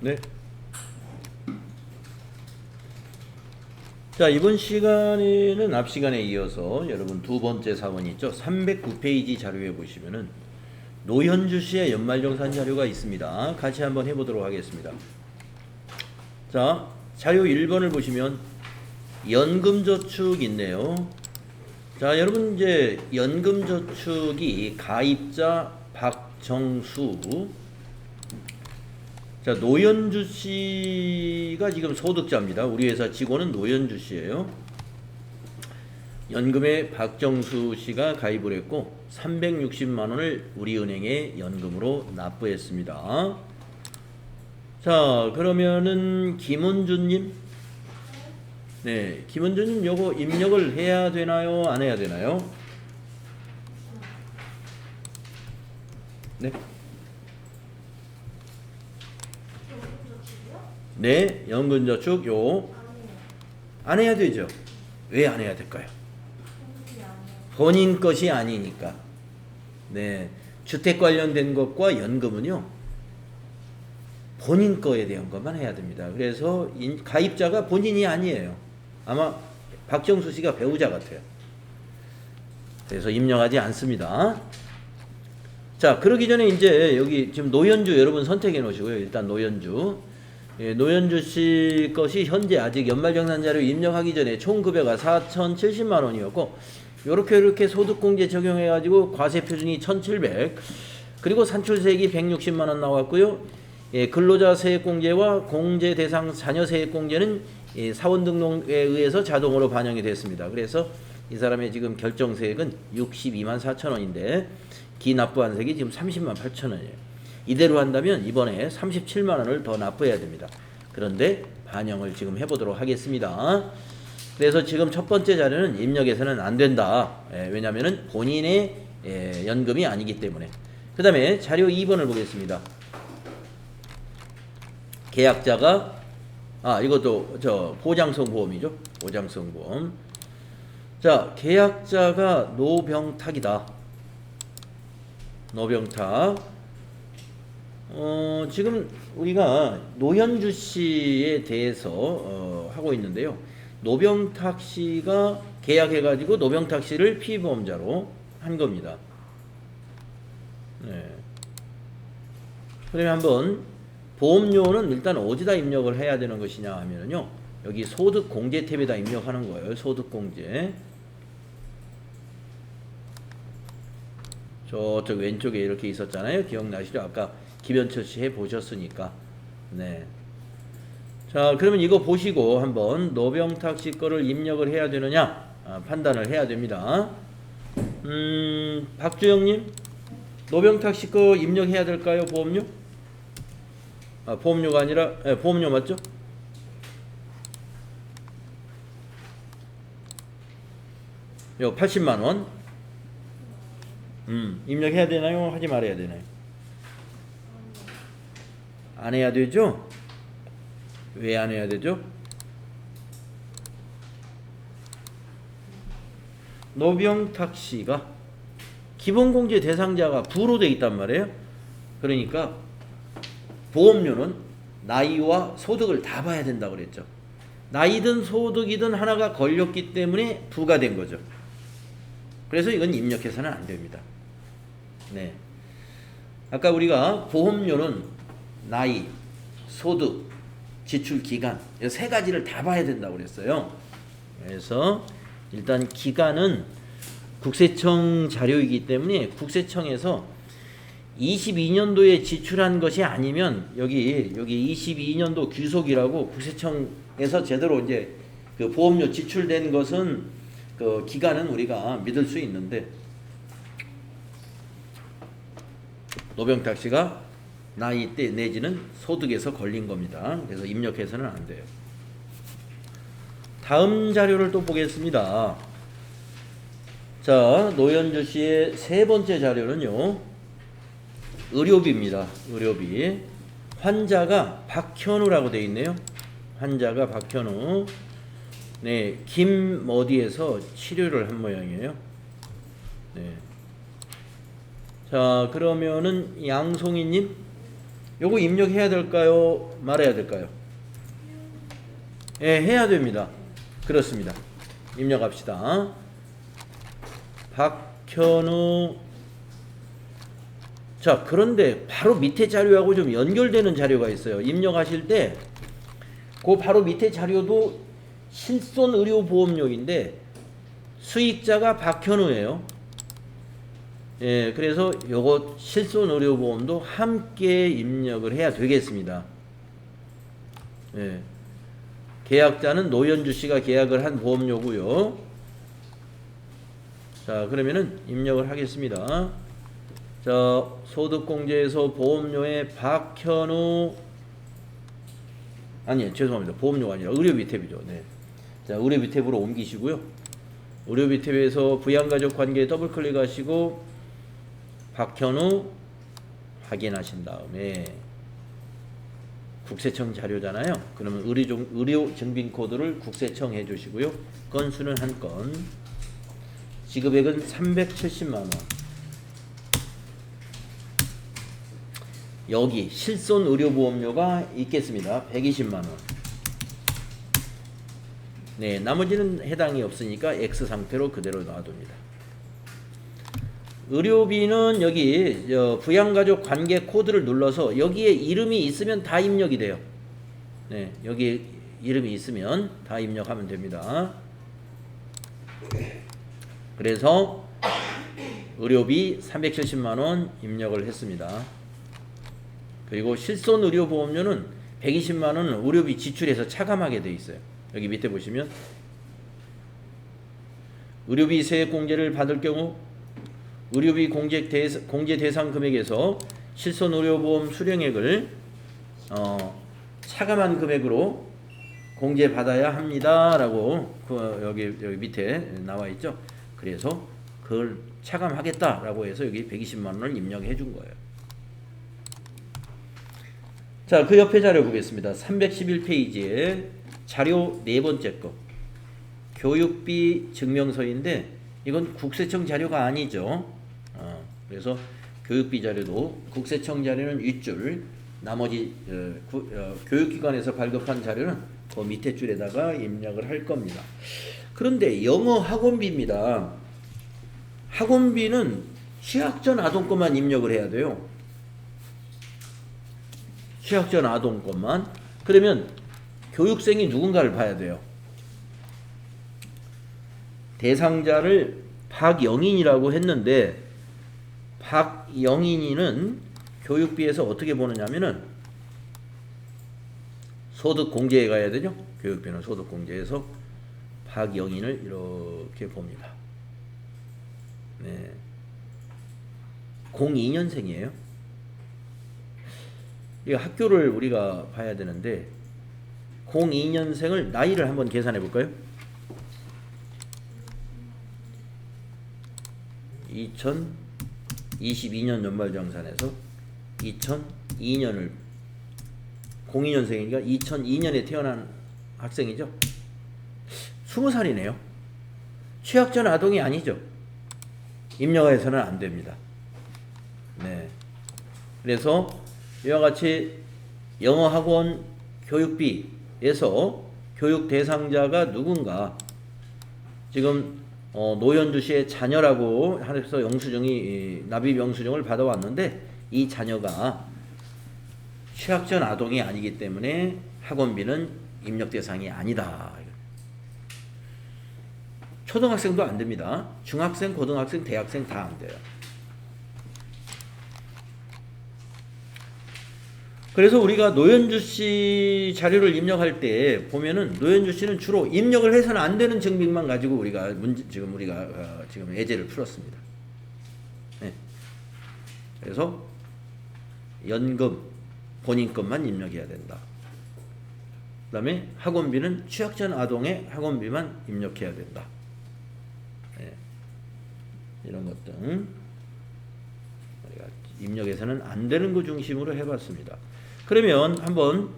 네. 자, 이번 시간에는 앞 시간에 이어서 여러분 두 번째 사원 있죠? 309페이지 자료에 보시면은 노현주 씨의 연말정산 자료가 있습니다. 같이 한번 해보도록 하겠습니다. 자, 자료 1번을 보시면 연금저축 있네요. 자, 여러분 이제 연금저축이 가입자 박정수. 자, 노현주 씨가 지금 소득자입니다. 우리 회사 직원은 노현주 씨예요. 연금에 박정수 씨가 가입을 했고 360만 원을 우리은행에 연금으로 납부했습니다. 자, 그러면은 김은주님, 네, 김은주님 요거 입력을 해야 되나요? 안 해야 되나요? 네. 네, 연금저축 요 안 해야 되죠. 왜 안 해야 될까요? 본인 것이 아니니까. 네, 주택 관련된 것과 연금은요 본인 거에 대한 것만 해야 됩니다. 그래서 가입자가 본인이 아니에요. 아마 박정수 씨가 배우자 같아요. 그래서 입력하지 않습니다. 자, 그러기 전에 이제 여기 지금 노현주 여러분 선택해 놓으시고요. 일단 노현주. 예, 노현주 씨 것이 현재 아직 연말정산 자료 입력하기 전에 총 급여가 4,070만 원이었고 요렇게 소득공제 적용해 가지고 과세 표준이 1,700 그리고 산출세액이 160만 원 나왔고요. 예, 근로자 세액공제와 공제 대상 자녀 세액공제는 예, 사원 등록에 의해서 자동으로 반영이 됐습니다. 그래서 이 사람의 지금 결정세액은 62만 4천 원인데 기납부한 세액이 지금 30만 8천 원이에요. 이대로 한다면 이번에 37만 원을 더 납부해야 됩니다. 그런데 반영을 지금 해보도록 하겠습니다. 그래서 지금 첫 번째 자료는 입력해서는 안 된다. 왜냐하면 본인의 연금이 아니기 때문에. 그 다음에 자료 2번을 보겠습니다. 계약자가 이것도 저 보장성 보험이죠. 보장성 보험. 자, 계약자가 노병탁이다. 노병탁. 지금 우리가 노현주 씨에 대해서 하고 있는데요. 노병탁 씨가 계약해가지고 노병탁 씨를 피보험자로 한 겁니다. 네. 그러면 한번 보험료는 일단 어디다 입력을 해야 되는 것이냐 하면요. 여기 소득공제 탭에다 입력하는 거예요. 소득공제. 저쪽 왼쪽에 이렇게 있었잖아요. 기억나시죠? 아까 김현철 씨 해보셨으니까. 네. 자, 그러면 이거 보시고 한번 노병탁 씨 거를 입력을 해야 되느냐 판단을 해야 됩니다. 박주영님, 노병탁 씨 거 입력해야 될까요? 보험료? 보험료가 아니라 보험료 맞죠? 요 80만 원. 입력해야 되나요? 하지 말아야 되나요? 안 해야 되죠? 왜 안 해야 되죠? 노병탁 씨가 기본공제 대상자가 부로 돼 있단 말이에요. 그러니까 보험료는 나이와 소득을 다 봐야 된다고 그랬죠. 나이든 소득이든 하나가 걸렸기 때문에 부가 된 거죠. 그래서 이건 입력해서는 안 됩니다. 네. 아까 우리가 보험료는 나이, 소득, 지출 기간 이 세 가지를 다 봐야 된다고 그랬어요. 그래서 일단 기간은 국세청 자료이기 때문에 국세청에서 22년도에 지출한 것이 아니면 여기 22년도 귀속이라고 국세청에서 제대로 이제 그 보험료 지출된 것은 그 기간은 우리가 믿을 수 있는데 노병탁 씨가 나이 때 내지는 소득에서 걸린 겁니다. 그래서 입력해서는 안 돼요. 다음 자료를 또 보겠습니다. 자, 노현주 씨의 세 번째 자료는요. 의료비입니다. 의료비. 환자가 박현우라고 되어 있네요. 환자가 박현우. 네, 김 어디에서 치료를 한 모양이에요. 네. 자, 그러면은 양송이님 요거 입력해야 될까요? 말해야 될까요? 예, 해야 됩니다. 그렇습니다. 입력합시다. 박현우. 자, 그런데 바로 밑에 자료하고 좀 연결되는 자료가 있어요. 입력하실 때 그 바로 밑에 자료도 실손의료보험료인데 수익자가 박현우예요. 예, 그래서 요거 실손의료보험도 함께 입력을 해야 되겠습니다. 예. 계약자는 노현주 씨가 계약을 한 보험료고요. 자, 그러면은 입력을 하겠습니다. 자, 소득공제에서 보험료에 박현우, 아니, 죄송합니다. 보험료가 아니라 의료비 탭이죠. 네. 자, 의료비 탭으로 옮기시고요. 의료비 탭에서 부양가족 관계에 더블 클릭하시고 박현우 확인하신 다음에 국세청 자료잖아요. 그러면 의료 증빙 코드를 국세청 해주시고요. 건수는 한 건, 지급액은 370만 원. 여기 실손 의료보험료가 있겠습니다. 120만 원. 네, 나머지는 해당이 없으니까 X 상태로 그대로 놔둡니다. 의료비는 여기 부양가족 관계 코드를 눌러서 여기에 이름이 있으면 다 입력이 돼요. 네, 여기 이름이 있으면 다 입력하면 됩니다. 그래서 의료비 370만 원 입력을 했습니다. 그리고 실손 의료보험료는 120만 원은 의료비 지출해서 차감하게 돼 있어요. 여기 밑에 보시면 의료비 세액공제를 받을 경우 의료비 공제 대상 금액에서 실손 의료보험 수령액을 차감한 금액으로 공제받아야 합니다라고 여기 밑에 나와 있죠. 그래서 그걸 차감하겠다라고 해서 여기 120만 원을 입력해 준 거예요. 자, 그 옆에 자료 보겠습니다. 311페이지에 자료 네 번째 거. 교육비 증명서인데 이건 국세청 자료가 아니죠. 그래서 교육비 자료도 국세청 자료는 윗줄, 나머지 교육기관에서 발급한 자료는 그 밑에 줄에다가 입력을 할 겁니다. 그런데 영어 학원비입니다. 학원비는 취학전 아동권만 입력을 해야 돼요. 취학전 아동권만. 그러면 교육생이 누군가를 봐야 돼요. 대상자를 박영인이라고 했는데 박영인이는 교육비에서 어떻게 보느냐면은 소득공제에 가야 되죠. 교육비는 소득공제에서 박영인을 이렇게 봅니다. 네. 02년생이에요. 이 학교를 우리가 봐야 되는데 02년생을 나이를 한번 계산해 볼까요? 2022년 연말정산에서 2002년을 02년생이니까 2002년에 태어난 학생이죠. 20살이네요. 취학전 아동이 아니죠. 입력해서는 안 됩니다. 네. 그래서 이와 같이 영어학원 교육비에서 교육 대상자가 누군가, 지금 노현주 씨의 자녀라고 해서 영수증이 납입 영수증을 받아왔는데 이 자녀가 취학전 아동이 아니기 때문에 학원비는 입력 대상이 아니다. 초등학생도 안 됩니다. 중학생, 고등학생, 대학생 다 안 돼요. 그래서 우리가 노현주 씨 자료를 입력할 때 보면은 노현주 씨는 주로 입력을 해서는 안 되는 증빙만 가지고 우리가 지금 예제를 풀었습니다. 네. 그래서 연금 본인 것만 입력해야 된다. 그다음에 학원비는 취학전 아동의 학원비만 입력해야 된다. 네. 이런 것들 우리가 입력해서는 안 되는 거 중심으로 해봤습니다. 그러면 한번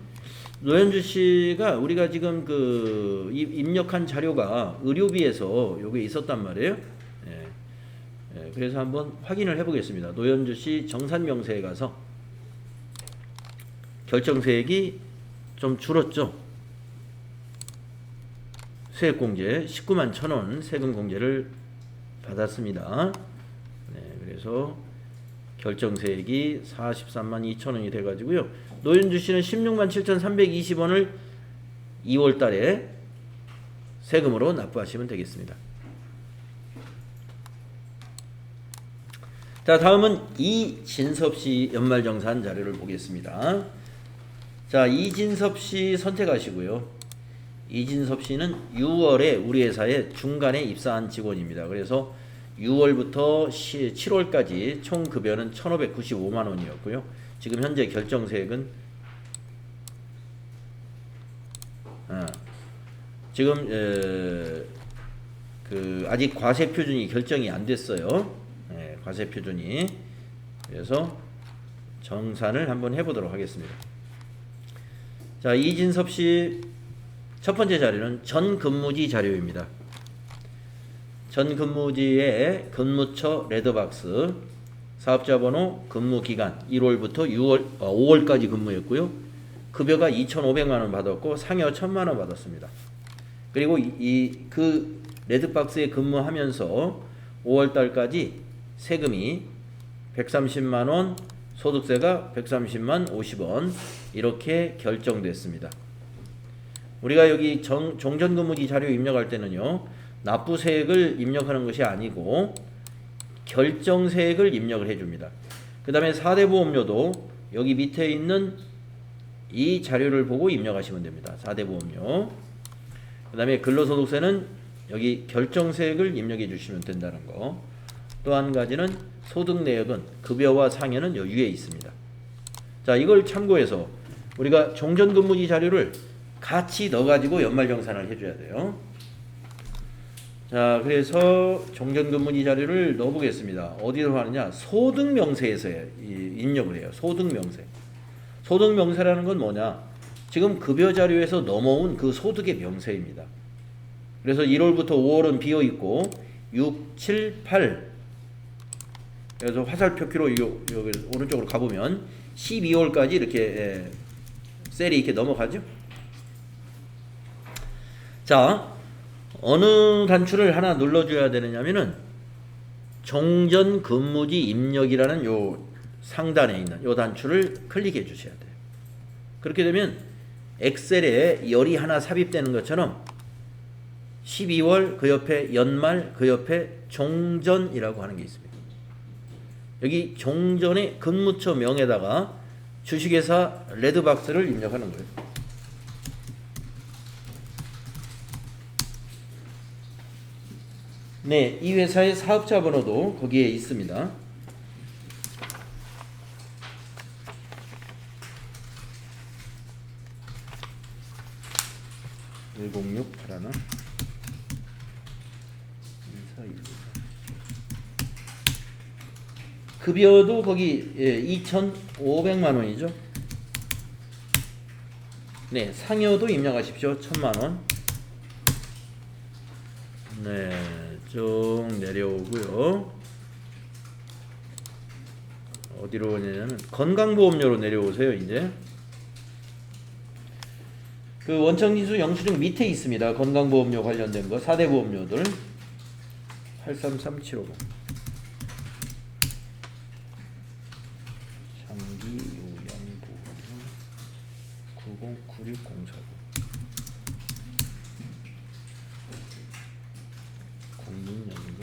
노현주 씨가 우리가 지금 그 입력한 자료가 의료비에서 요게 있었단 말이에요. 예. 예. 그래서 한번 확인을 해보겠습니다. 노현주 씨 정산명세에 가서 결정세액이 좀 줄었죠. 세액공제 19만 1,000원 세금공제를 받았습니다. 네, 그래서 결정세액이 43만 2천원이 돼가지고요. 노현주씨는 16만 7,320원을 2월달에 세금으로 납부하시면 되겠습니다. 자, 다음은 이진섭씨 연말정산 자료를 보겠습니다. 자, 이진섭씨 선택하시고요. 이진섭씨는 6월에 우리 회사에 중간에 입사한 직원입니다. 그래서 6월부터 7월까지 총 급여는 1,595만 원이었고요. 지금 현재 결정세액은 지금 아직 과세표준이 결정이 안 됐어요. 과세표준이. 그래서 정산을 한번 해보도록 하겠습니다. 자, 이진섭씨 첫 번째 자료는 전근무지 자료입니다. 전근무지에 근무처 레드박스, 사업자번호, 근무기간 1월부터 5월까지 근무했고요. 급여가 2,500만 원 받았고 상여 1,000만 원 받았습니다. 그리고 그 레드박스에 근무하면서 5월달까지 세금이 130만 원, 소득세가 130만 50원 이렇게 결정됐습니다. 우리가 여기 종전근무지 자료 입력할 때는요, 납부세액을 입력하는 것이 아니고 결정세액을 입력을 해줍니다. 그 다음에 4대 보험료도 여기 밑에 있는 이 자료를 보고 입력하시면 됩니다. 4대 보험료. 그 다음에 근로소득세는 여기 결정세액을 입력해 주시면 된다는 거. 또 한 가지는 소득내역은 급여와 상여는 여기 위에 있습니다. 자, 이걸 참고해서 우리가 종전근무지 자료를 같이 넣어가지고 연말정산을 해줘야 돼요. 자, 그래서 종전근무지 자료를 넣어보겠습니다. 어디로 하느냐? 소득명세에서 입력을 해요. 소득명세. 소득명세라는 건 뭐냐? 지금 급여 자료에서 넘어온 그 소득의 명세입니다. 그래서 1월부터 5월은 비어있고 6, 7, 8 그래서 화살표키로 여기 오른쪽으로 가보면 12월까지 이렇게 셀이 이렇게 넘어가죠. 자, 어느 단추를 하나 눌러줘야 되느냐면은 종전근무지 입력이라는 요 상단에 있는 요 단추를 클릭해 주셔야 돼요. 그렇게 되면 엑셀에 열이 하나 삽입되는 것처럼 12월 그 옆에 연말 그 옆에 종전이라고 하는 게 있습니다. 여기 종전의 근무처 명에다가 주식회사 레드박스를 입력하는 거예요. 네, 이 회사의 사업자 번호도 거기에 있습니다. 106 하나 급여도 거기 2,500만 원이죠. 네, 상여도 입력하십시오. 1,000만 원. 네, 쭉 내려오고요. 어디로 오냐면 건강보험료로 내려오세요. 이제 그 원청지수 영수증 밑에 있습니다. 건강보험료 관련된 거 4대 보험료들 833750 장기요양보험료 9096049 국민연금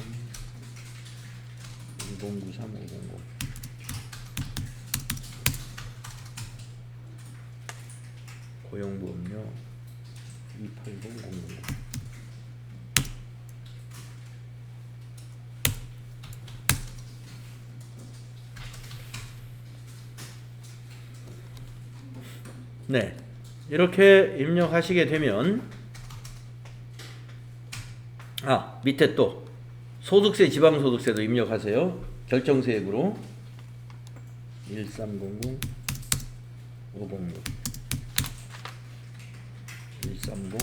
1093500 고용보험료 280000 네, 이렇게 입력하시게 되면 밑에 또 소득세 지방소득세도 입력하세요. 결정세액으로 1300 506 130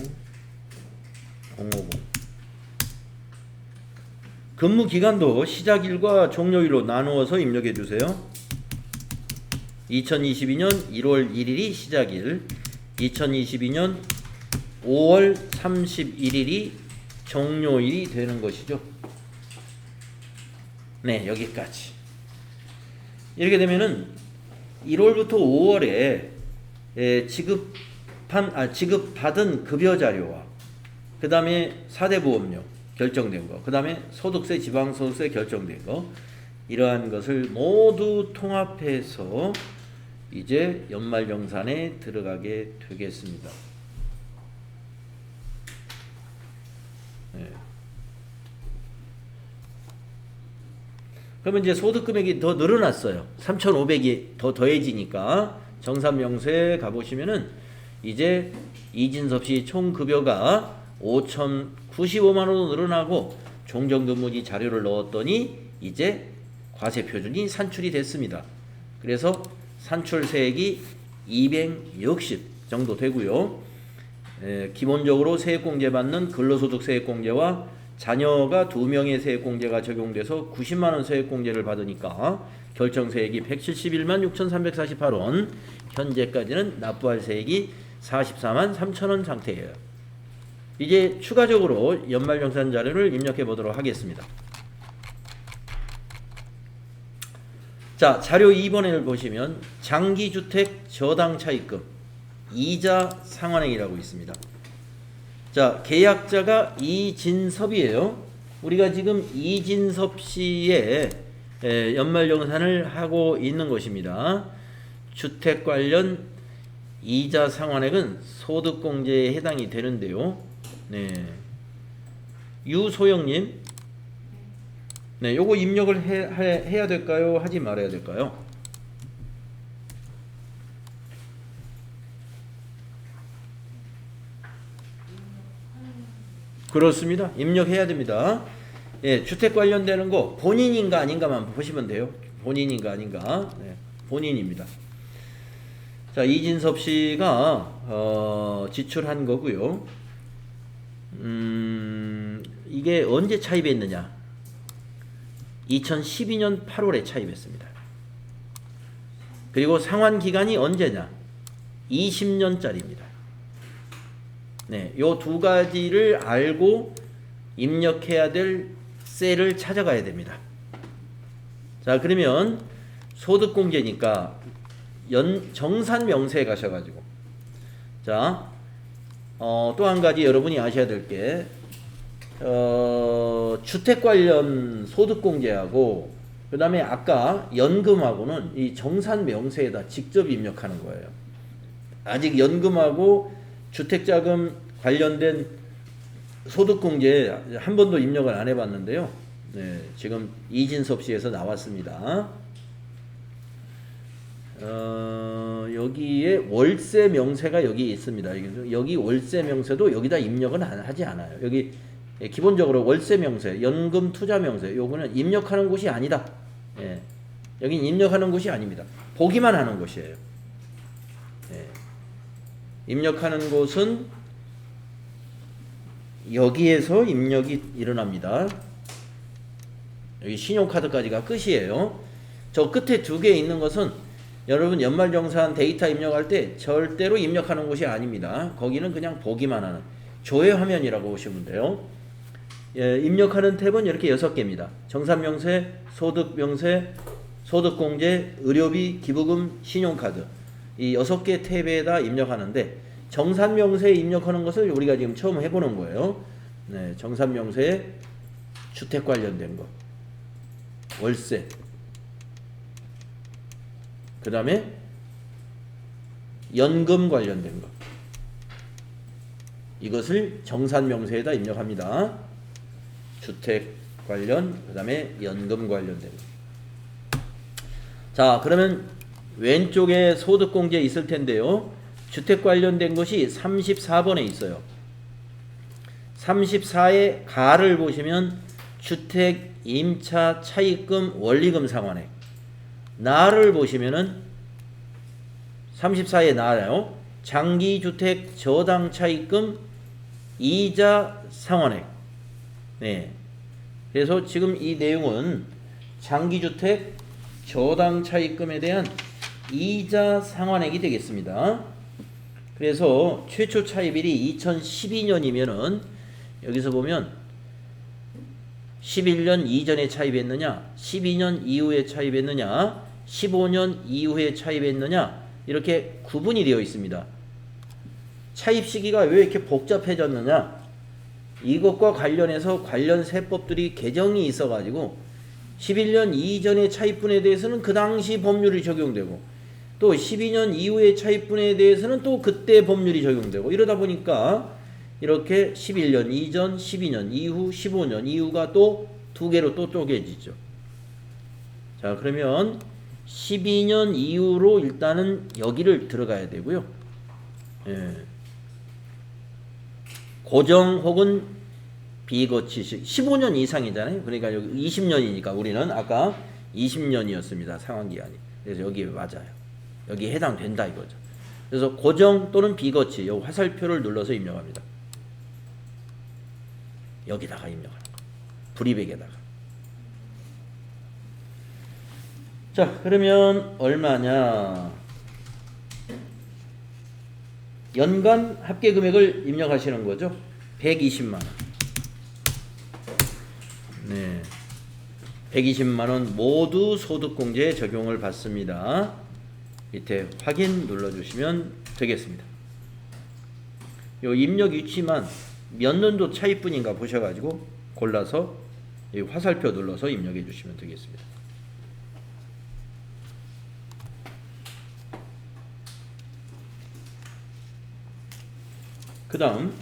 050 근무기간도 시작일과 종료일로 나누어서 입력해 주세요. 2022년 1월 1일이 시작일, 2022년 5월 31일이 종료일이 되는 것이죠. 네, 여기까지. 이렇게 되면은 1월부터 5월에 지급받은 급여 자료와 그 다음에 4대 보험료 결정된 거, 그 다음에 소득세, 지방소득세 결정된 거, 이러한 것을 모두 통합해서 이제 연말정산에 들어가게 되겠습니다. 네. 그러면 이제 소득 금액이 더 늘어났어요. 3,500이 더 더해지니까 정산명세에 가보시면은 이제 이진섭 씨 총 급여가 5,095만 원으로 늘어나고 종전근무지 자료를 넣었더니 이제 과세 표준이 산출이 됐습니다. 그래서 산출세액이 260 정도 되고요. 기본적으로 세액공제 받는 근로소득 세액공제와 자녀가 2명의 세액공제가 적용돼서 90만 원 세액공제를 받으니까 결정세액이 171만 6,348원, 현재까지는 납부할 세액이 44만 3천 원 상태예요. 이제 추가적으로 연말정산 자료를 입력해 보도록 하겠습니다. 자, 자료 2번을 보시면 장기주택 저당차입금 이자 상환액이라고 있습니다. 자, 계약자가 이진섭이에요. 우리가 지금 이진섭 씨의 연말정산을 하고 있는 것입니다. 주택 관련 이자 상환액은 소득공제에 해당이 되는데요. 네, 유소영님, 네, 요거 입력을 해야 될까요? 하지 말아야 될까요? 그렇습니다. 입력해야 됩니다. 예, 주택 관련되는 거 본인인가 아닌가만 보시면 돼요. 본인인가 아닌가. 네, 본인입니다. 자, 이진섭 씨가 지출한 거고요. 이게 언제 차입했느냐? 2012년 8월에 차입했습니다. 그리고 상환 기간이 언제냐? 20년짜리입니다. 네, 요 두 가지를 알고 입력해야 될 셀을 찾아가야 됩니다. 자, 그러면 소득공제니까 정산명세에 가셔가지고, 자, 또 한 가지 여러분이 아셔야 될 게, 주택 관련 소득공제하고 그 다음에 아까 연금하고는 이 정산명세에다 직접 입력하는 거예요. 아직 연금하고 주택자금 관련된 소득공제 한 번도 입력을 안 해봤는데요. 네, 지금 이진섭 씨에서 나왔습니다. 여기에 월세 명세가 여기 있습니다. 여기 월세 명세도 여기다 입력은 하지 않아요. 여기 기본적으로 월세 명세, 연금 투자 명세, 요거는 입력하는 곳이 아니다. 예, 여긴 입력하는 곳이 아닙니다. 보기만 하는 곳이에요. 예, 입력하는 곳은 여기에서 입력이 일어납니다. 여기 신용카드까지가 끝이에요. 저 끝에 두 개 있는 것은 여러분 연말정산 데이터 입력할 때 절대로 입력하는 곳이 아닙니다. 거기는 그냥 보기만 하는 조회 화면이라고 보시면 돼요. 예, 입력하는 탭은 이렇게 6개입니다. 정산명세, 소득명세, 소득공제, 의료비, 기부금, 신용카드, 이 6개 탭에다 입력하는데 정산명세에 입력하는 것을 우리가 지금 처음 해보는 거예요. 네, 정산명세에 주택 관련된 거, 월세, 그 다음에 연금 관련된 거, 이것을 정산명세에다 입력합니다. 주택 관련, 그 다음에 연금 관련된 거. 자, 그러면 왼쪽에 소득공제 있을 텐데요. 주택 관련된 것이 34번에 있어요. 34의 가를 보시면 주택 임차 차입금 원리금 상환액, 나를 보시면은 34의 나요. 장기주택 저당 차입금 이자 상환액. 네. 그래서 지금 이 내용은 장기주택 저당 차입금에 대한 이자 상환액이 되겠습니다. 그래서 최초 차입일이 2012년이면은 여기서 보면 11년 이전에 차입했느냐, 12년 이후에 차입했느냐, 15년 이후에 차입했느냐, 이렇게 구분이 되어 있습니다. 차입 시기가 왜 이렇게 복잡해졌느냐, 이것과 관련해서 관련 세법들이 개정이 있어 가지고 11년 이전의 차입분에 대해서는 그 당시 법률이 적용되고, 또 12년 이후의 차입분에 대해서는 또 그때 법률이 적용되고, 이러다 보니까 이렇게 11년 이전, 12년 이후, 15년 이후가 또 두 개로 또 쪼개지죠. 자, 그러면 12년 이후로 일단은 여기를 들어가야 되고요. 예. 고정 혹은 비거치식 15년 이상이잖아요. 그러니까 여기 20년이니까 우리는 아까 20년이었습니다. 상환기한이. 그래서 여기에 맞아요. 여기에 해당된다 이거죠. 그래서 고정 또는 비거치, 요 화살표를 눌러서 입력합니다. 여기다가 입력하는 거. 불이백에다가. 자, 그러면 얼마냐? 연간 합계 금액을 입력하시는 거죠. 120만 원. 네. 120만 원 모두 소득공제에 적용을 받습니다. 밑에 확인 눌러주시면 되겠습니다. 요 입력 위치만 몇 년도 차입분인가 보셔가지고 골라서 이 화살표 눌러서 입력해 주시면 되겠습니다. 그 다음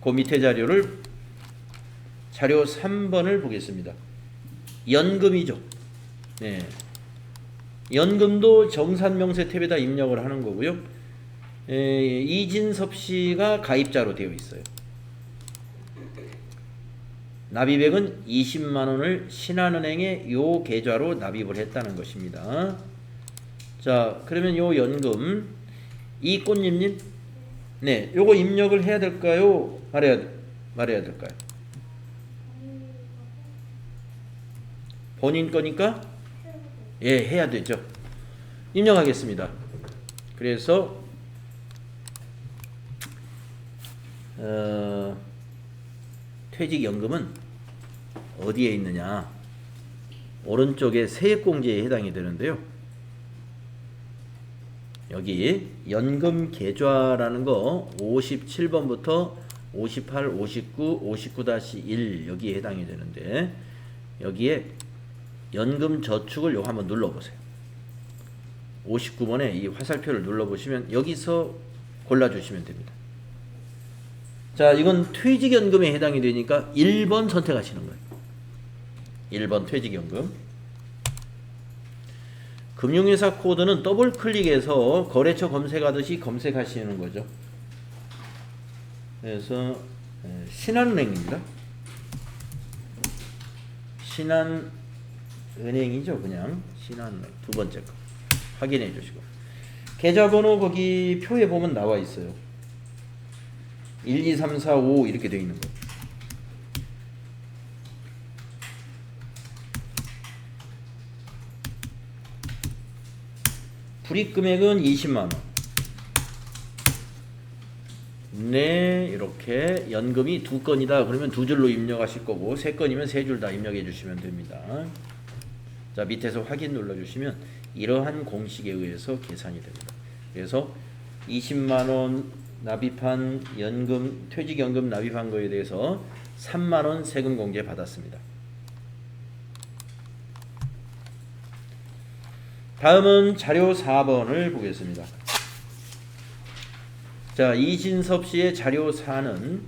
그 밑에 자료를 자료 3번을 보겠습니다. 연금이죠. 네. 연금도 정산명세 탭에다 입력을 하는 거고요. 이진섭 씨가 가입자로 되어 있어요. 납입액은 20만 원을 신한은행에 요 계좌로 납입을 했다는 것입니다. 자, 그러면 요 연금 이 꽃님님, 네, 요거 입력을 해야 될까요? 말해야 될까요? 본인 거니까 예, 해야 되죠. 입력하겠습니다. 그래서 퇴직연금은 어디에 있느냐? 오른쪽에 세액공제에 해당이 되는데요. 여기 연금 계좌라는 거 57번부터 58, 59, 59-1 여기에 해당이 되는데, 여기에 연금 저축을 요거 한번 눌러보세요. 59번에 이 화살표를 눌러보시면 여기서 골라주시면 됩니다. 자, 이건 퇴직연금에 해당이 되니까 1번 선택하시는 거예요. 1번 퇴직연금. 금융회사 코드는 더블 클릭해서 거래처 검색하듯이 검색하시는 거죠. 그래서 신한은행입니다. 신한은행이죠. 그냥 신한은행 두 번째 거 확인해 주시고, 계좌번호 거기 표에 보면 나와 있어요. 1, 2, 3, 4, 5 이렇게 되어 있는 거. 불이익금액은 20만 원. 네, 이렇게 연금이 두 건이다 그러면 두 줄로 입력하실 거고, 세 건이면 세 줄 다 입력해 주시면 됩니다. 자, 밑에서 확인 눌러 주시면 이러한 공식에 의해서 계산이 됩니다. 그래서 20만 원 납입한 연금, 퇴직연금 납입한 거에 대해서 3만 원 세금 공제 받았습니다. 다음은 자료 4번을 보겠습니다. 자, 이진섭 씨의 자료 4는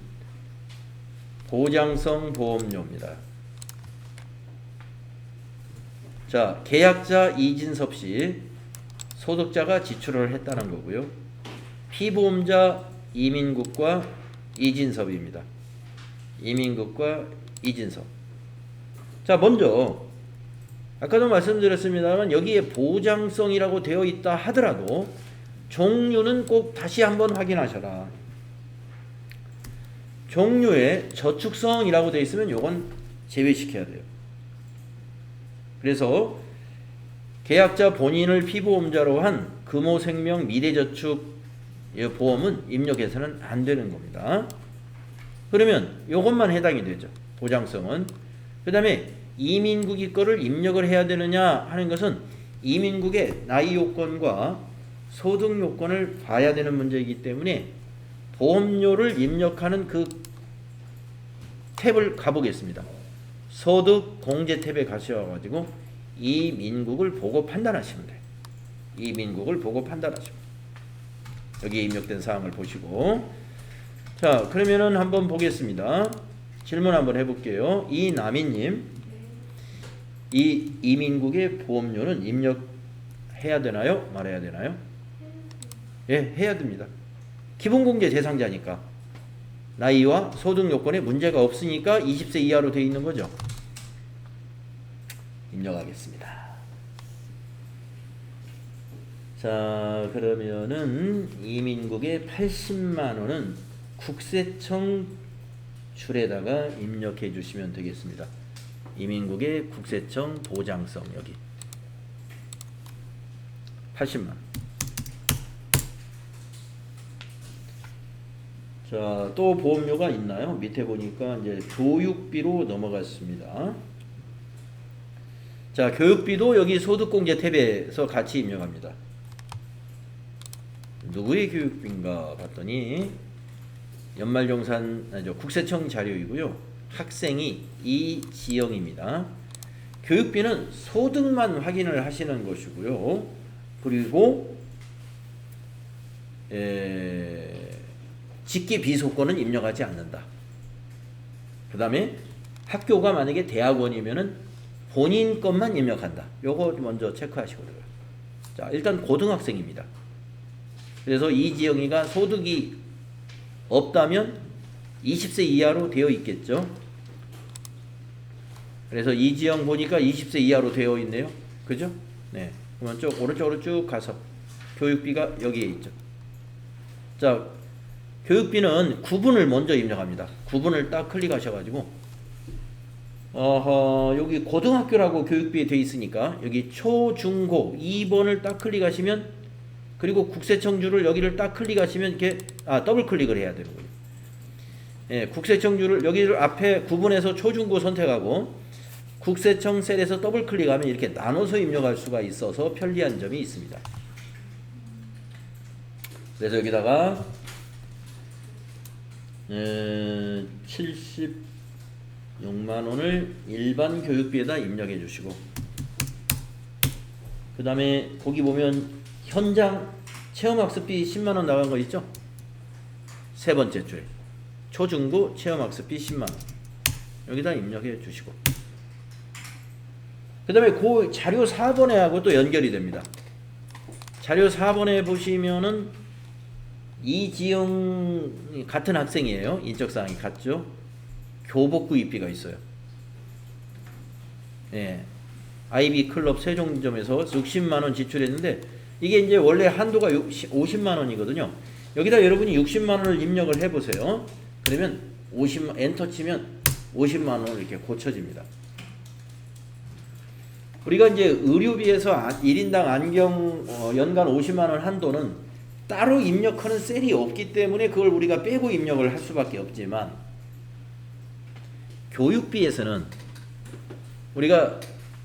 보장성 보험료입니다. 자, 계약자 이진섭 씨, 소득자가 지출을 했다는 거고요. 피보험자 이민국과 이진섭입니다. 이민국과 이진섭. 자, 먼저 아까도 말씀드렸습니다만 여기에 보장성이라고 되어 있다 하더라도 종류는 꼭 다시 한번 확인하셔라. 종류에 저축성이라고 되어 있으면 요건 제외시켜야 돼요. 그래서 계약자 본인을 피보험자로 한 금호생명 미래저축 보험은 입력해서는 안 되는 겁니다. 그러면 이것만 해당이 되죠. 보장성은. 그 다음에 이민국이 거를 입력을 해야 되느냐 하는 것은 이민국의 나이 요건과 소득 요건을 봐야 되는 문제이기 때문에 보험료를 입력하는 그 탭을 가보겠습니다. 소득 공제 탭에 가셔가지고 이민국을 보고 판단하시면 돼요. 이민국을 보고 판단하시면 돼요. 여기에 입력된 사항을 보시고, 자 그러면은 한번 보겠습니다. 질문 한번 해볼게요. 이남희님, 이 이민국의 보험료는 입력해야 되나요? 말해야 되나요? 예, 해야 됩니다. 기본공제 대상자니까 나이와 소득 요건에 문제가 없으니까 20세 이하로 되어 있는 거죠. 입력하겠습니다. 자 그러면은 이민국의 80만 원은 국세청 줄에다가 입력해 주시면 되겠습니다. 이민국의 국세청 보장성 여기 80만. 자, 또 보험료가 있나요? 밑에 보니까 이제 교육비로 넘어갔습니다. 자, 교육비도 여기 소득공제 탭에서 같이 입력합니다. 누구의 교육비인가 봤더니 연말정산 아니죠, 국세청 자료이고요. 학생이 이지영입니다. 교육비는 소득만 확인을 하시는 것이고요. 그리고 직계 비소권은 입력하지 않는다. 그 다음에 학교가 만약에 대학원이면은 본인 것만 입력한다. 요거 먼저 체크하시고 들어요. 자, 일단 고등학생입니다. 그래서 이지영이가 소득이 없다면 20세 이하로 되어 있겠죠. 그래서 이지영 보니까 20세 이하로 되어 있네요. 그죠? 네. 그러면 쭉 오른쪽으로 쭉 가서 교육비가 여기에 있죠. 자, 교육비는 구분을 먼저 입력합니다. 구분을 딱 클릭하셔가지고 여기 고등학교라고 교육비에 되어 있으니까 여기 초, 중, 고 2번을 딱 클릭하시면, 그리고 국세청주를 여기를 딱 클릭하시면 이렇게 더블 클릭을 해야 되는 거예요. 예, 국세청주를 여기를 앞에 구분해서 초, 중, 고 선택하고 국세청 셀에서 더블 클릭하면 이렇게 나눠서 입력할 수가 있어서 편리한 점이 있습니다. 그래서 여기다가 76만 원을 일반 교육비에다 입력해 주시고, 그 다음에 거기 보면 현장 체험학습비 10만 원 나간 거 있죠? 세 번째 줄에 초중고 체험학습비 10만 원 여기다 입력해 주시고, 그 다음에 그 자료 4번에 하고 또 연결이 됩니다. 자료 4번에 보시면은 이지영 같은 학생이에요. 인적사항이 같죠. 교복구입비가 있어요. 예, IB 클럽 세종점에서 60만 원 지출했는데 이게 이제 원래 한도가 50만 원이거든요. 여기다 여러분이 60만 원을 입력을 해보세요. 그러면 50만 엔터 치면 50만 원을 이렇게 고쳐집니다. 우리가 이제 의료비에서 1인당 안경 연간 50만 원 한도는 따로 입력하는 셀이 없기 때문에 그걸 우리가 빼고 입력을 할 수밖에 없지만, 교육비에서는 우리가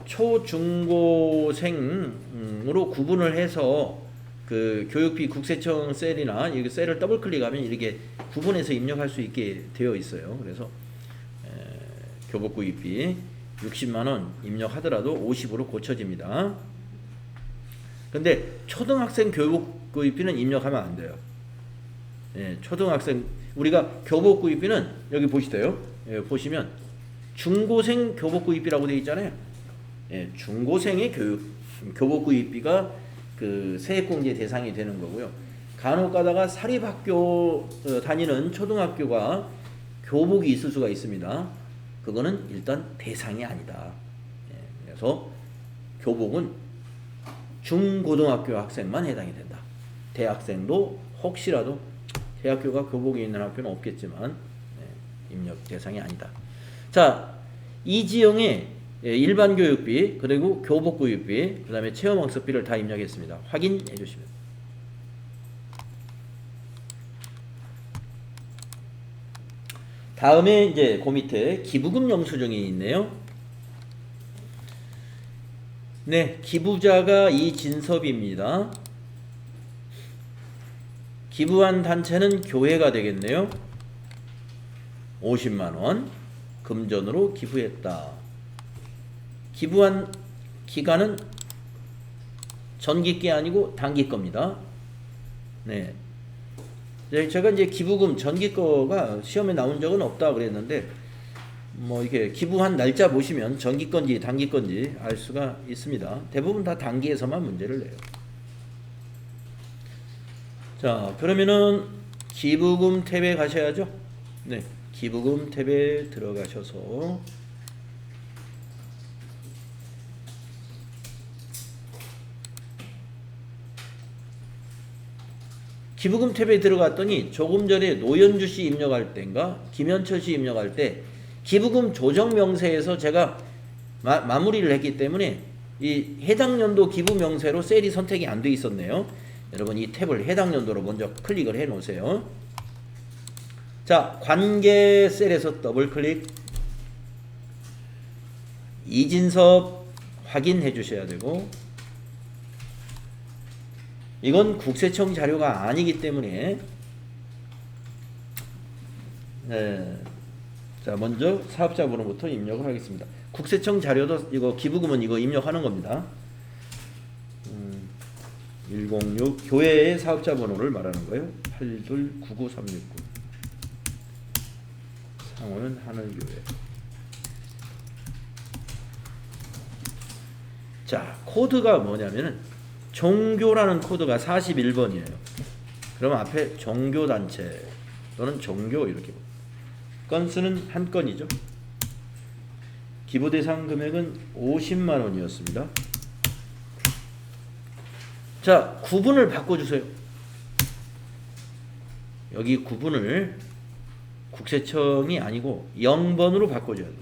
초, 중, 고생으로 구분을 해서 그 교육비 국세청 셀이나 이 셀을 더블 클릭하면 이렇게 구분해서 입력할 수 있게 되어 있어요. 그래서 교복구입비 60만 원 입력하더라도 50으로 고쳐집니다. 근데 초등학생 교복구입비는 입력하면 안 돼요. 예, 초등학생 우리가 교복구입비는 여기 보시대요. 예, 보시면 중고생 교복구입비라고 되어 있잖아요. 예, 중고생의 교복구입비가 그 세액공제 대상이 되는 거고요. 간혹 가다가 사립학교 다니는 초등학교가 교복이 있을 수가 있습니다. 그거는 일단 대상이 아니다. 예, 그래서 교복은 중고등학교 학생만 해당이 된다. 대학생도 혹시라도 대학교가 교복이 있는 학교는 없겠지만 입력 대상이 아니다. 자, 이지영의 예, 일반 교육비, 그리고 교복 구입비, 그 다음에 체험 학습비를 다 입력했습니다. 확인해 주시면. 다음에 이제 그 밑에 기부금 영수증이 있네요. 네, 기부자가 이진섭입니다. 기부한 단체는 교회가 되겠네요. 50만원 금전으로 기부했다. 기부한 기간은 전기께 아니고 단기 겁니다. 네. 제가 이제 기부금 전기 거가 시험에 나온 적은 없다 그랬는데, 뭐 이렇게 기부한 날짜 보시면 전기 건지 단기 건지 알 수가 있습니다. 대부분 다 단기에서만 문제를 내요. 자, 그러면은 기부금 탭에 가셔야죠. 네, 기부금 탭에 들어가셔서 기부금 탭에 들어갔더니 조금 전에 노현주 씨 입력할 때인가 김현철 씨 입력할 때 기부금 조정 명세에서 제가 마무리를 했기 때문에 이 해당 연도 기부 명세로 셀이 선택이 안 돼 있었네요. 여러분 이 탭을 해당 연도로 먼저 클릭을 해 놓으세요. 자, 관계 셀에서 더블 클릭. 이진섭 확인해 주셔야 되고, 이건 국세청 자료가 아니기 때문에 네. 자, 먼저 사업자 번호부터 입력을 하겠습니다. 국세청 자료도 이거 기부금은 이거 입력하는 겁니다. 106 교회의 사업자 번호를 말하는 거예요. 8299369 상호는 하늘교회. 자, 코드가 뭐냐면은 종교라는 코드가 41번이에요. 그럼 앞에 종교단체 또는 종교 이렇게 건수는 한 건이죠. 기부대상 금액은 50만원이었습니다. 자, 구분을 바꿔주세요. 여기 구분을 국세청이 아니고 0번으로 바꿔줘야 돼요.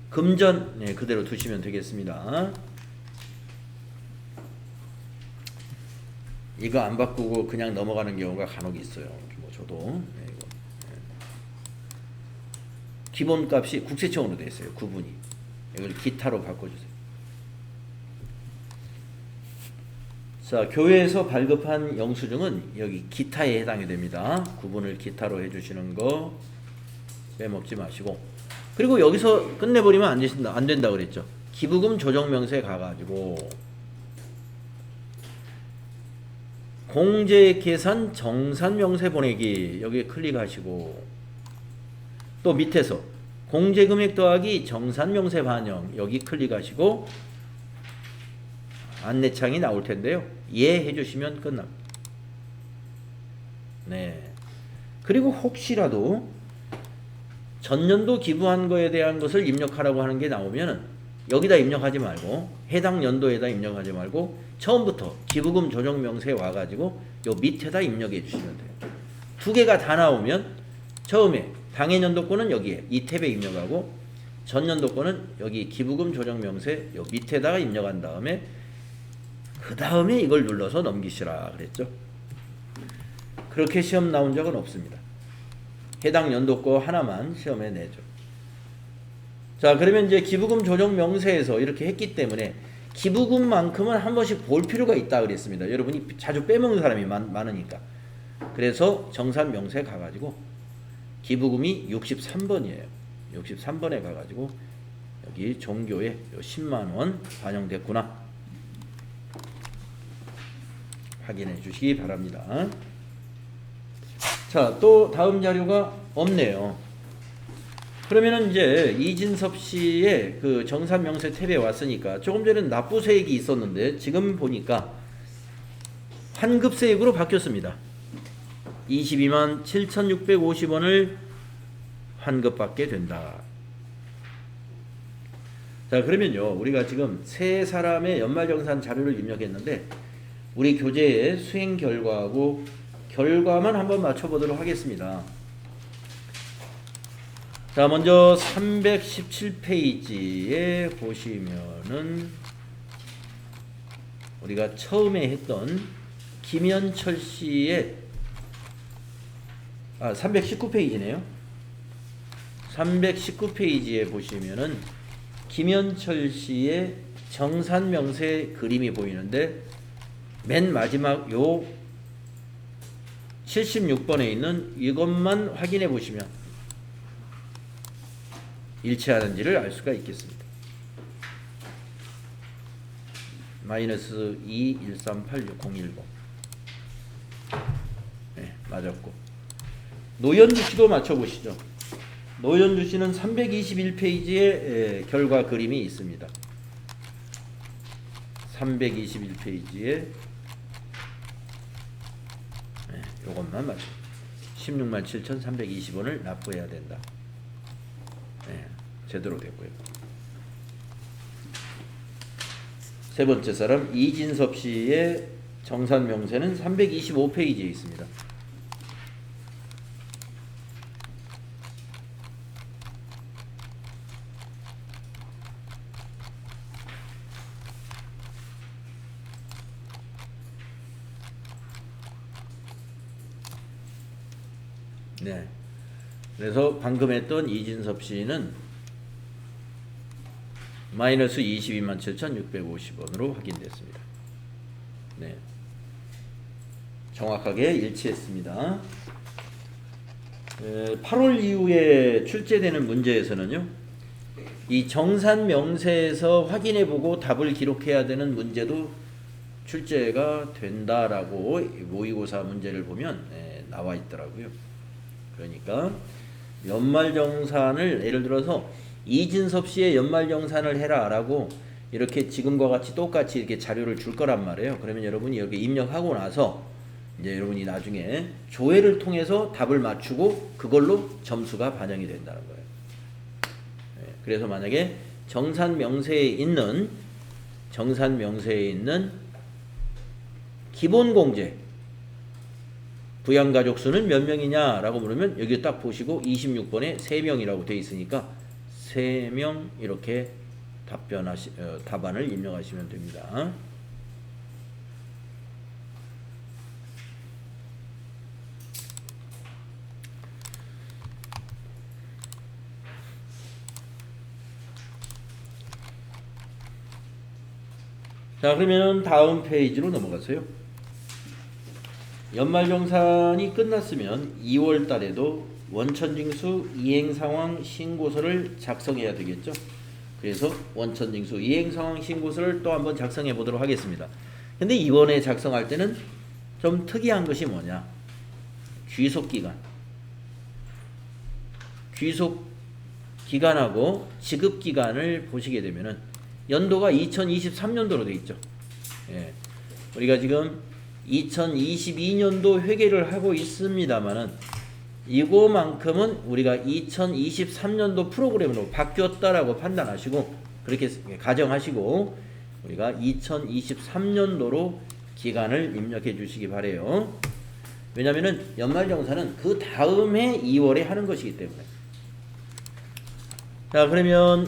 금전 네, 그대로 두시면 되겠습니다. 이거 안 바꾸고 그냥 넘어가는 경우가 간혹 있어요. 뭐 저도 네, 이거. 네. 기본값이 국세청으로 되어 있어요. 구분이. 이걸 기타로 바꿔주세요. 자, 교회에서 발급한 영수증은 여기 기타에 해당이 됩니다. 구분을 기타로 해주시는 거 빼먹지 마시고, 그리고 여기서 끝내버리면 안 된다 그랬죠. 기부금 조정명세 가가지고 공제계산 정산명세 보내기 여기에 클릭하시고, 또 밑에서 공제금액 더하기 정산명세 반영 여기 클릭하시고 안내창이 나올 텐데요. 예 해주시면 끝납니다. 네. 그리고 혹시라도 전년도 기부한 거에 대한 것을 입력하라고 하는 게 나오면은 여기다 입력하지 말고 해당 연도에다 입력하지 말고 처음부터 기부금 조정 명세에 와가지고 요 밑에다 입력해 주시면 돼요. 두 개가 다 나오면 처음에 당해년도 거는 여기에 이 탭에 입력하고 전년도 거는 여기 기부금 조정 명세 요 밑에다가 입력한 다음에 그 다음에 이걸 눌러서 넘기시라 그랬죠. 그렇게 시험 나온 적은 없습니다. 해당 연도 거 하나만 시험에 내죠. 자, 그러면 이제 기부금 조정 명세에서 이렇게 했기 때문에 기부금만큼은 한 번씩 볼 필요가 있다 그랬습니다. 여러분이 자주 빼먹는 사람이 많으니까. 그래서 정산 명세 가가지고 기부금이 63번이에요. 63번에 가가지고 여기 종교에 10만원 반영됐구나 확인해 주시기 바랍니다. 자, 또 다음 자료가 없네요. 그러면은 이제 이진섭 씨의 그 정산 명세 탭에 왔으니까 조금 전에는 납부세액이 있었는데 지금 보니까 환급세액으로 바뀌었습니다. 22만 7,650원을 환급받게 된다. 자, 그러면요, 우리가 지금 세 사람의 연말정산 자료를 입력했는데 우리 교재의 수행 결과하고 결과만 한번 맞춰보도록 하겠습니다. 자, 먼저 317페이지에 보시면은 우리가 처음에 했던 김현철 씨의 319페이지네요. 319페이지에 보시면은 김현철 씨의 정산명세 그림이 보이는데 맨 마지막 요 76번에 있는 이것만 확인해 보시면 일치하는지를 알 수가 있겠습니다. 마이너스 213861010 네, 맞았고 노현주 씨도 맞춰보시죠. 노현주 씨는 321페이지에 결과 그림이 있습니다. 321페이지에 요것만 맞춰 167,320원을 납부해야 된다. 네, 제대로 되고요. 세 번째 사람 이진섭 씨의 정산명세는 325페이지에 있습니다. 네. 그래서 방금 했던 이진섭 씨는 마이너스 227,650원으로 확인됐습니다. 네. 정확하게 일치했습니다. 8월 이후에 출제되는 문제에서는요, 이 정산 명세에서 확인해보고 답을 기록해야 되는 문제도 출제가 된다라고 모의고사 문제를 보면 나와 있더라고요. 그러니까 연말정산을 예를 들어서 이진섭 씨의 연말정산을 해라라고 이렇게 지금과 같이 똑같이 이렇게 자료를 줄 거란 말이에요. 그러면 여러분이 이렇게 입력하고 나서 이제 여러분이 나중에 조회를 통해서 답을 맞추고 그걸로 점수가 반영이 된다는 거예요. 그래서 만약에 정산명세에 있는 기본공제 부양가족 수는 몇 명이냐라고 물으면 여기 딱 보시고 26번에 3명이라고 되어 있으니까 3명 이렇게 답안을 입력하시면 됩니다. 자, 그러면 다음 페이지로 넘어가세요. 연말정산이 끝났으면 2월 달에도 원천징수 이행상황 신고서를 작성해야 되겠죠. 그래서 원천징수 이행상황 신고서를 또 한번 작성해 보도록 하겠습니다. 근데 이번에 작성할 때는 좀 특이한 것이 뭐냐, 귀속기간하고 지급기간을 보시게 되면은 연도가 2023년도로 되어 있죠. 예. 우리가 지금 2022년도 회계를 하고 있습니다만은 이거만큼은 우리가 2023년도 프로그램으로 바뀌었다라고 판단하시고 그렇게 가정하시고 우리가 2023년도로 기간을 입력해 주시기 바래요. 왜냐면은 연말정산은 그 다음해 2월에 하는 것이기 때문에. 자, 그러면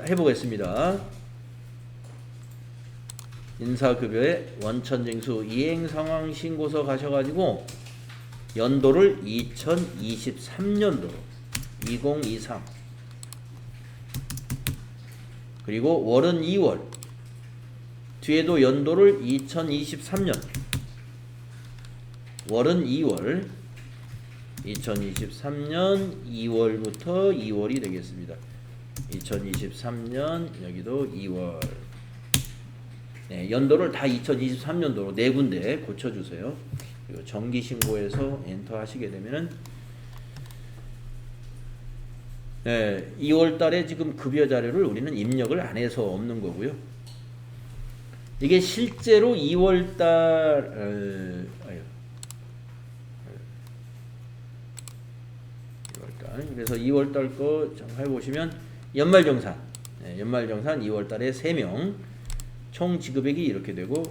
해보겠습니다. 인사급여의 원천징수 이행상황 신고서 가셔가지고 연도를 2023년도로 2023 그리고 월은 2월 뒤에도 연도를 2023년 월은 2월 2023년 2월부터 2월이 되겠습니다. 2023년 여기도 2월. 네, 연도를 다 2023년도로 네 군데 고쳐주세요. 그리고 정기신고에서 엔터 하시게 되면은 2월 달에 지금 급여 자료를 우리는 입력을 안 해서 없는 거고요. 이게 실제로 2월 달 그래서 2월 달 거 해보시면 연말정산 2월 달에 3명 총 지급액이 이렇게 되고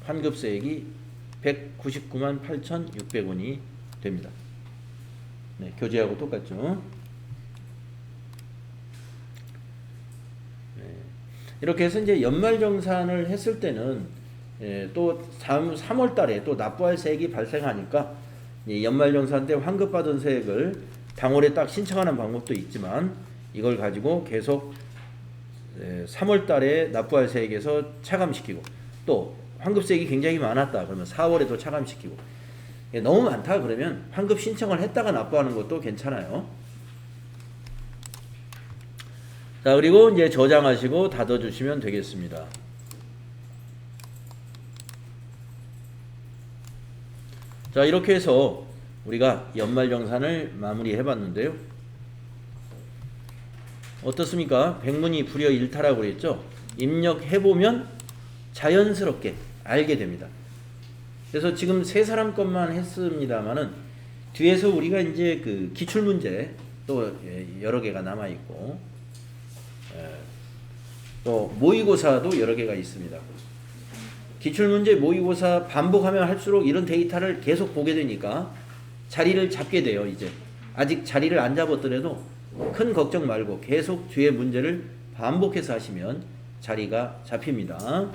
환급세액이 199만 8,600원이 됩니다. 네, 교재하고 똑같죠. 이렇게 해서 이제 연말정산을 했을 때는 또 다음 3월 달에 또 납부할 세액이 발생하니까 연말정산 때 환급받은 세액을 당월에 딱 신청하는 방법도 있지만 이걸 가지고 계속 3월 달에 납부할 세액에서 차감시키고 또 환급세액이 굉장히 많았다 그러면 4월에도 차감시키고 너무 많다 그러면 환급 신청을 했다가 납부하는 것도 괜찮아요. 자, 그리고 이제 저장하시고 닫아주시면 되겠습니다. 자, 이렇게 해서 우리가 연말정산을 마무리해 봤는데요. 어떻습니까? 백문이 불여일타라고 그랬죠? 입력해보면 자연스럽게 알게 됩니다. 그래서 지금 세 사람 것만 했습니다만은 뒤에서 우리가 이제 그 기출문제 또 여러 개가 남아있고 또 모의고사도 여러 개가 있습니다. 기출문제 모의고사 반복하면 할수록 이런 데이터를 계속 보게 되니까 자리를 잡게 돼요. 이제 아직 자리를 안 잡았더라도 큰 걱정 말고 계속 뒤에 문제를 반복해서 하시면 자리가 잡힙니다.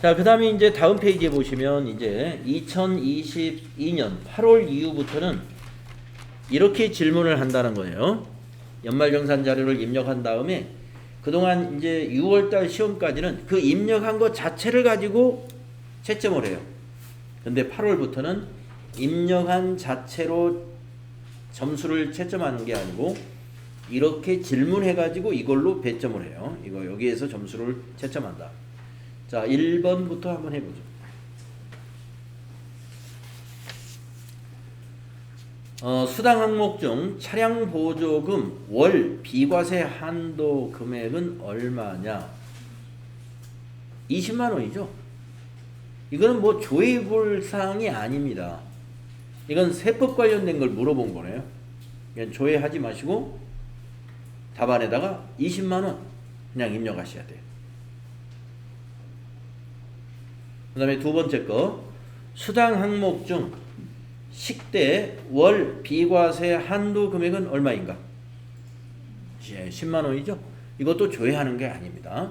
자, 그 다음에 이제 다음 페이지에 보시면 이제 2022년 8월 이후부터는 이렇게 질문을 한다는 거예요. 연말정산 자료를 입력한 다음에 그동안 이제 6월달 시험까지는 그 입력한 것 자체를 가지고 채점을 해요. 근데 8월부터는 입력한 자체로 점수를 채점하는 게 아니고 이렇게 질문해가지고 이걸로 배점을 해요. 이거 여기에서 점수를 채점한다. 자, 1번부터 한번 해보죠. 수당 항목 중 차량 보조금 월 비과세 한도 금액은 얼마냐? 20만 원이죠. 이거는 뭐 조회해 볼 사항이 아닙니다. 이건 세법 관련된 걸 물어본 거네요. 그냥 조회하지 마시고 답안에다가 20만 원 그냥 입력하셔야 돼요. 그 다음에 두 번째 거 수당 항목 중 식대 월 비과세 한도 금액은 얼마인가? 10만 원이죠. 이것도 조회하는 게 아닙니다.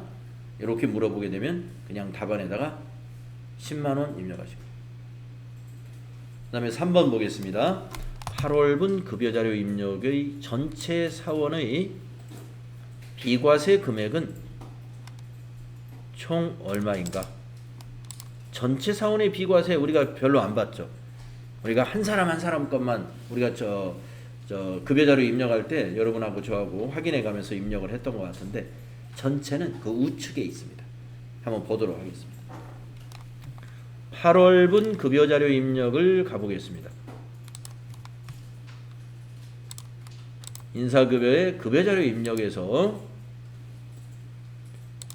이렇게 물어보게 되면 그냥 답안에다가 10만 원 입력하시고 그 다음에 3번 보겠습니다. 8월분 급여자료 입력의 전체 사원의 비과세 금액은 총 얼마인가? 전체 사원의 비과세 우리가 별로 안 봤죠. 우리가 한 사람 한 사람 것만 우리가 저 급여자료 입력할 때 여러분하고 저하고 확인해 가면서 입력을 했던 것 같은데 전체는 그 우측에 있습니다. 한번 보도록 하겠습니다. 8월분 급여자료 입력을 가보겠습니다. 인사급여의 급여자료 입력에서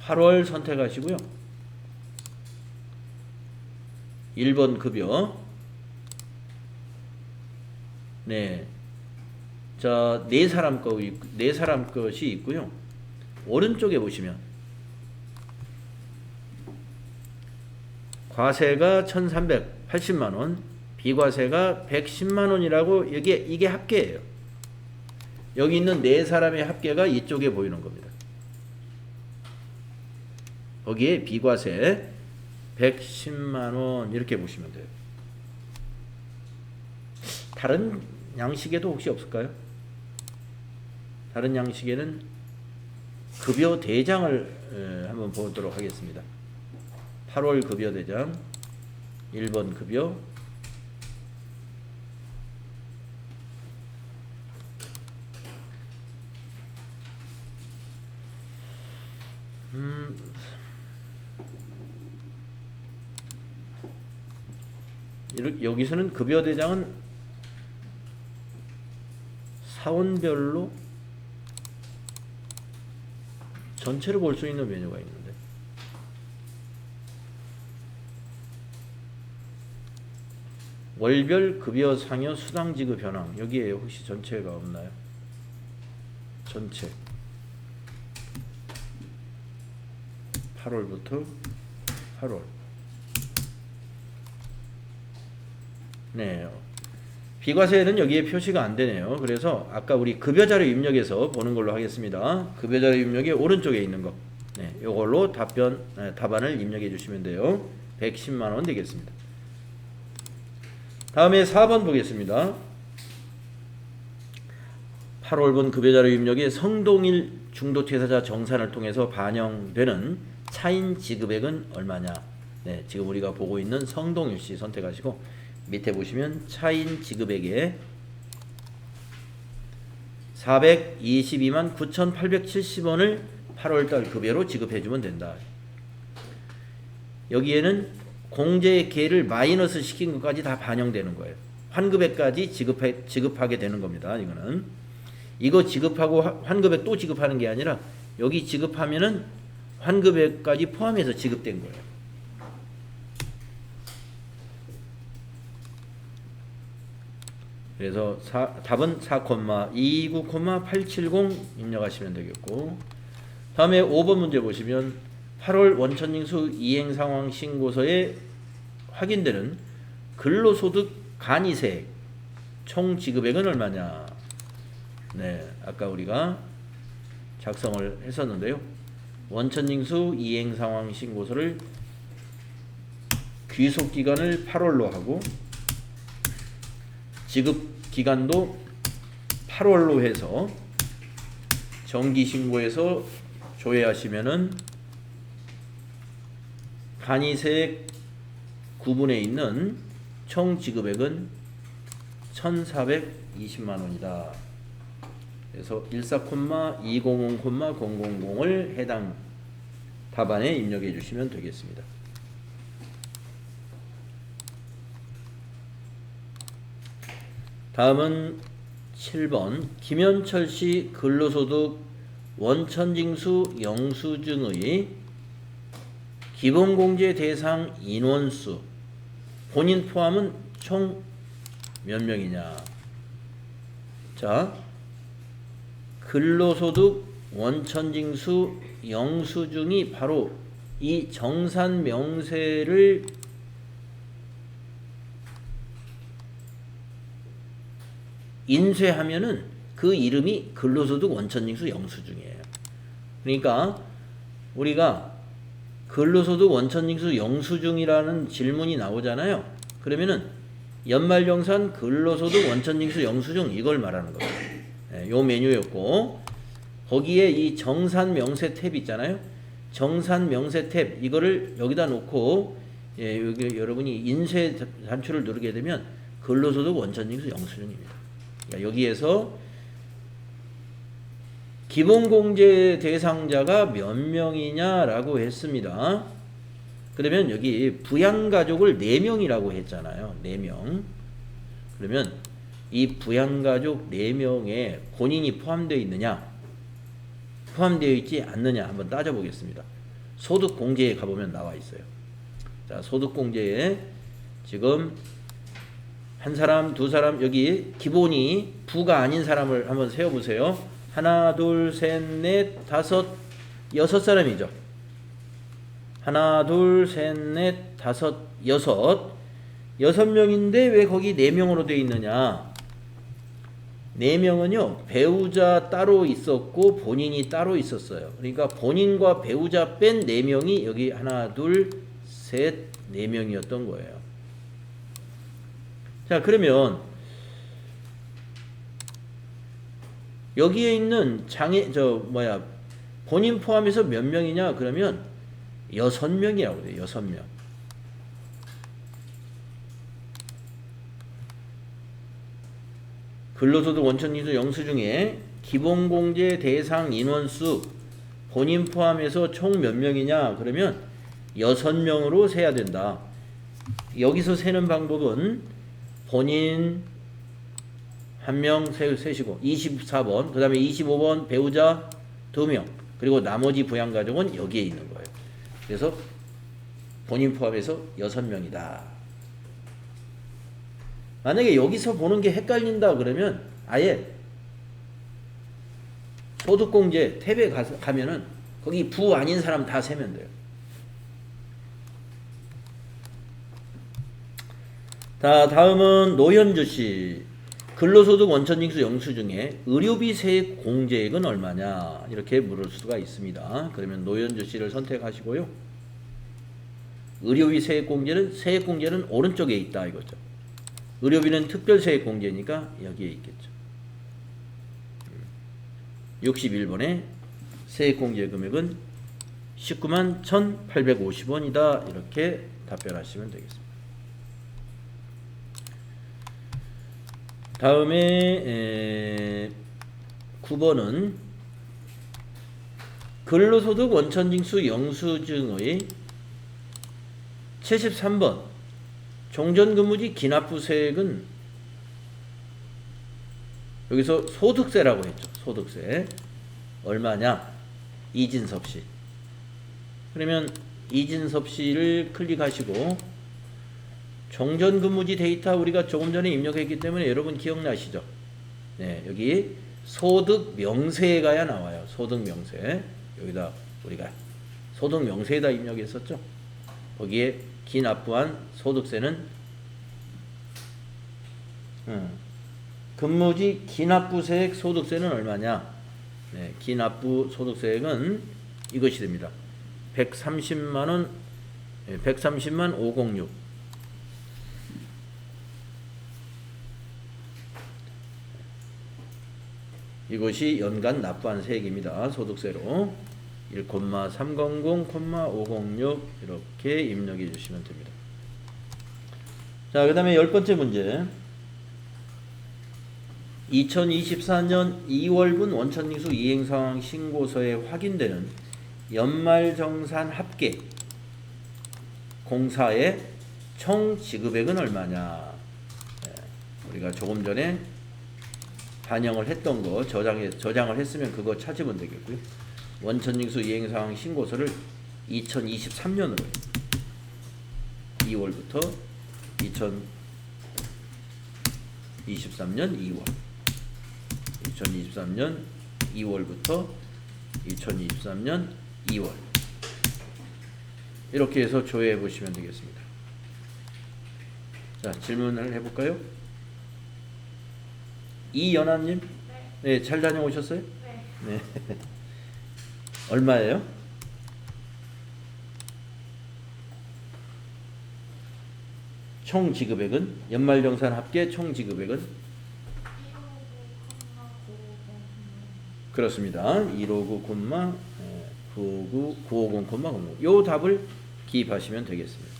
8월 선택하시고요. 1번 급여 네. 자, 네 사람 것이 있고요. 오른쪽에 보시면 과세가 1,380만 원, 비과세가 110만 원이라고 이게 합계예요. 여기 있는 네 사람의 합계가 이쪽에 보이는 겁니다. 거기에 비과세 110만 원 이렇게 보시면 돼요. 다른 양식에도 혹시 없을까요? 다른 양식에는 급여 대장을 한번 보도록 하겠습니다. 8월 급여 대장 1번 급여 여기서는 급여 대장은 사원별로 전체를 볼 수 있는 메뉴가 있는데 월별 급여 상여 수당 지급 현황 여기에 혹시 전체가 없나요? 전체 8월부터 8월 네 비과세는 여기에 표시가 안 되네요. 그래서 아까 우리 급여자료 입력해서 보는 걸로 하겠습니다. 급여자료 입력이 오른쪽에 있는 거. 네, 요걸로 답안을 입력해 주시면 돼요. 110만 원 되겠습니다. 다음에 4번 보겠습니다. 8월분 급여자료 입력에 성동일 중도퇴사자 정산을 통해서 반영되는 차인 지급액은 얼마냐? 네, 지금 우리가 보고 있는 성동일 씨 선택하시고 밑에 보시면 차인 지급액에 422만 9,870원을 8월달 급여로 지급해주면 된다. 여기에는 공제의 계를 마이너스 시킨 것까지 다 반영되는 거예요. 환급액까지 지급하게 되는 겁니다. 이거는 이거 지급하고 환급액 또 지급하는 게 아니라 여기 지급하면은 환급액까지 포함해서 지급된 거예요. 그래서 답은 4,29,870 입력하시면 되겠고, 다음에 5번 문제 보시면 8월 원천징수 이행상황 신고서에 확인되는 근로소득 간이세액 총 지급액은 얼마냐? 네, 아까 우리가 작성을 했었는데요. 원천징수 이행상황 신고서를 귀속기간을 8월로 하고 지급기간도 8월로 해서 정기신고에서 조회하시면은 간이세액 구분에 있는 총 지급액은 1,420만 원이다. 그래서 14,200,000을 해당 답안에 입력해 주시면 되겠습니다. 다음은 7번 김현철 씨 근로소득 원천징수 영수증의 기본공제 대상 인원수 본인 포함은 총 몇 명이냐? 자, 근로소득 원천징수 영수증이 바로 이 정산 명세를 인쇄하면은 그 이름이 근로소득 원천징수 영수증이에요. 그러니까 우리가 근로소득 원천징수 영수증이라는 질문이 나오잖아요. 그러면은 연말정산 근로소득 원천징수 영수증 이걸 말하는 거예요. 네, 요 메뉴였고 거기에 이 정산 명세 탭 있잖아요. 정산 명세 탭 이거를 여기다 놓고 여기 여러분이 인쇄 단추를 누르게 되면 근로소득 원천징수 영수증입니다. 그러니까 여기에서 기본공제 대상자가 몇 명이냐라고 했습니다. 그러면 여기 부양가족을 4명이라고 했잖아요. 4명. 그러면 이 부양가족 4명에 본인이 포함되어 있느냐 포함되어 있지 않느냐 한번 따져보겠습니다. 소득공제에 가보면 나와 있어요. 자, 소득공제에 지금 한 사람, 두 사람 여기 기본이 부가 아닌 사람을 한번 세워보세요. 하나, 둘, 셋, 넷, 다섯, 6사람이죠. 하나, 둘, 셋, 넷, 다섯, 6명인데 왜 거기 4명으로 되어 있느냐? 4명은요 배우자 따로 있었고 본인이 따로 있었어요. 그러니까 본인과 배우자 뺀 4명이 여기 하나, 둘, 셋, 4명이었던 거예요. 자, 그러면 여기에 있는 본인 포함해서 몇 명이냐? 그러면 6명이라고 돼요. 6명. 근로소득 원천징수 영수증에 기본공제 대상 인원수 본인 포함해서 총 몇 명이냐? 그러면 6명으로 세야 된다. 여기서 세는 방법은 본인 1명 세시고 24번 그 다음에 25번 배우자 2명 그리고 나머지 부양가족은 여기에 있는 거예요. 그래서 본인 포함해서 6명이다. 만약에 여기서 보는 게 헷갈린다 그러면 아예 소득공제 탭에 가면은 거기 부 아닌 사람 다 세면 돼요. 자, 다음은 노현주 씨. 근로소득 원천징수 영수증에 의료비 세액 공제액은 얼마냐 이렇게 물을 수가 있습니다. 그러면 노현주 씨를 선택하시고요. 의료비 세액 공제는 오른쪽에 있다 이거죠. 의료비는 특별세액 공제니까 여기에 있겠죠. 61번에 세액 공제 금액은 19만 1,850원이다 이렇게 답변하시면 되겠습니다. 다음에 9번은 근로소득 원천징수 영수증의 73번 종전근무지 기납부세액은 여기서 소득세라고 했죠. 소득세 얼마냐? 이진섭 씨. 그러면 이진섭 씨를 클릭하시고 종전근무지 데이터 우리가 조금 전에 입력했기 때문에 여러분 기억나시죠? 네, 여기 소득명세에 가야 나와요. 소득명세. 여기다 우리가 소득명세에다 입력했었죠? 거기에 기납부한 소득세는 근무지 기납부세액 소득세는 얼마냐? 네, 기납부 소득세액은 이것이 됩니다. 130만 원, 130만 506. 이것이 연간 납부한 세액입니다. 소득세로 1,300,506 이렇게 입력해 주시면 됩니다. 자, 그 다음에 10번째 문제. 2024년 2월분 원천징수 이행상황 신고서에 확인되는 연말정산 합계 공사의 총 지급액은 얼마냐? 우리가 조금 전에 반영을 했던 거 저장을 했으면 그거 찾으면 되겠고요. 원천징수 이행상황 신고서를 2023년으로 2월부터 2023년 2월 2023년 2월부터 2023년 2월 이렇게 해서 조회해 보시면 되겠습니다. 자, 질문을 해볼까요? 이연아님, 네, 잘 다녀오셨어요? 네. 얼마예요? 총 지급액은 연말정산 합계 총 지급액은 그렇습니다. 159,950,00 요 답을 기입하시면 되겠습니다.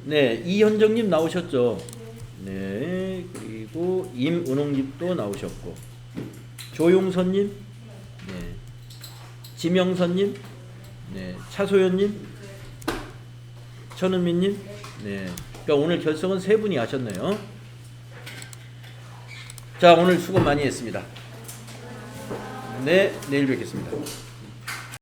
네, 이현정님 나오셨죠? 네, 그리고 임은홍님도 나오셨고, 조용선님, 네, 지명선님, 네, 차소연님, 천은민님, 네. 그러니까 오늘 결석은 3분이 하셨네요. 자, 오늘 수고 많이 했습니다. 네, 내일 뵙겠습니다.